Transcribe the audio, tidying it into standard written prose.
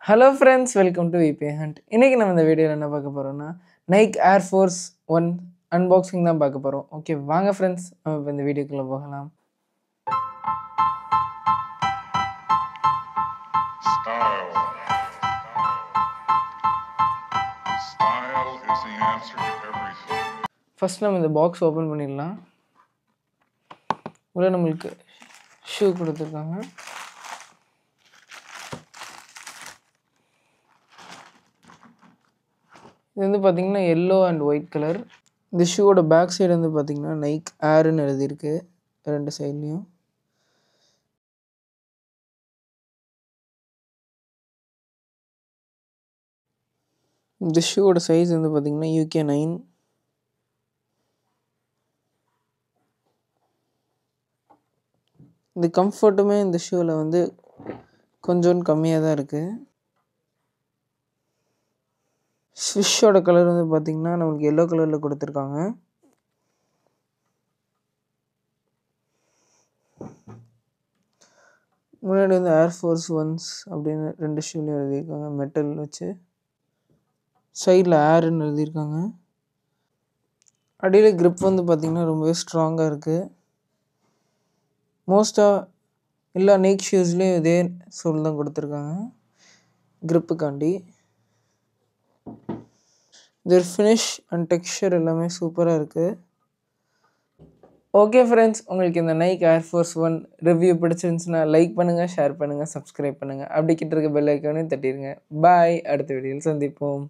Hello friends, welcome to VP Hunt. இன்னைக்கு நம்ம இந்த வீடியோல என்ன பார்க்க போறோம்னா Nike Air Force 1 unboxing தான் பார்க்க போறோம். ஓகே வாங்க friends, நம்ம இப்போ இந்த வீடியோக்குள்ள போகலாம். Style is the answer to everything. First நம்ம இந்த பாக்ஸ் ஓபன் பண்ணிடலாம். உள்ள நமக்கு ஷூ கொடுத்திருக்காங்க. இது வந்து பார்த்தீங்கன்னா yellow and white கலர். இந்த ஷூவோட பேக் சைடு வந்து பார்த்தீங்கன்னா நைக் ஏர்னு எழுதியிருக்கு ரெண்டு சைட்லேயும். இந்த ஷூவோட சைஸ் வந்து பார்த்தீங்கன்னா UK 9. இந்த கம்ஃபர்ட்டுமே இந்த ஷூவில் வந்து கொஞ்சம் கம்மியாக தான் இருக்குது. ஸ்விஷ்ஷோட கலர் வந்து பார்த்திங்கன்னா நம்மளுக்கு எல்லோ கலரில் கொடுத்துருக்காங்க. முன்னாடி வந்து ஏர்ஃபோர்ஸ் ஒன்ஸ் அப்படின்னு ரெண்டு ஷூலையும் எழுதியிருக்காங்க மெட்டல் வச்சு. சைடில் ஏர்னு எழுதியிருக்காங்க. அடியில் க்ரிப் வந்து பார்த்திங்கன்னா ரொம்பவே ஸ்ட்ராங்காக இருக்குது. மோஸ்ட்டாக எல்லா நைக் ஷூஸ்லேயும் இதே சோல் தான் கொடுத்துருக்காங்க க்ரிப்புக்காண்டி. இதோட ஃபினிஷ் அண்ட் டெக்ஸ்சர் எல்லாமே சூப்பராக இருக்குது. ஓகே ஃப்ரெண்ட்ஸ், உங்களுக்கு இந்த நைக் ஏர்ஃபோர்ஸ் 1 ரிவ்யூ பிடிச்சிருந்துச்சுன்னா லைக் பண்ணுங்கள், ஷேர் பண்ணுங்கள், சப்ஸ்கிரைப் பண்ணுங்கள். அப்படி கிட்ட இருக்க பெல் ஐக்கானையும் தட்டிடுங்க. பாய், அடுத்த வீடியோவில் சந்திப்போம்.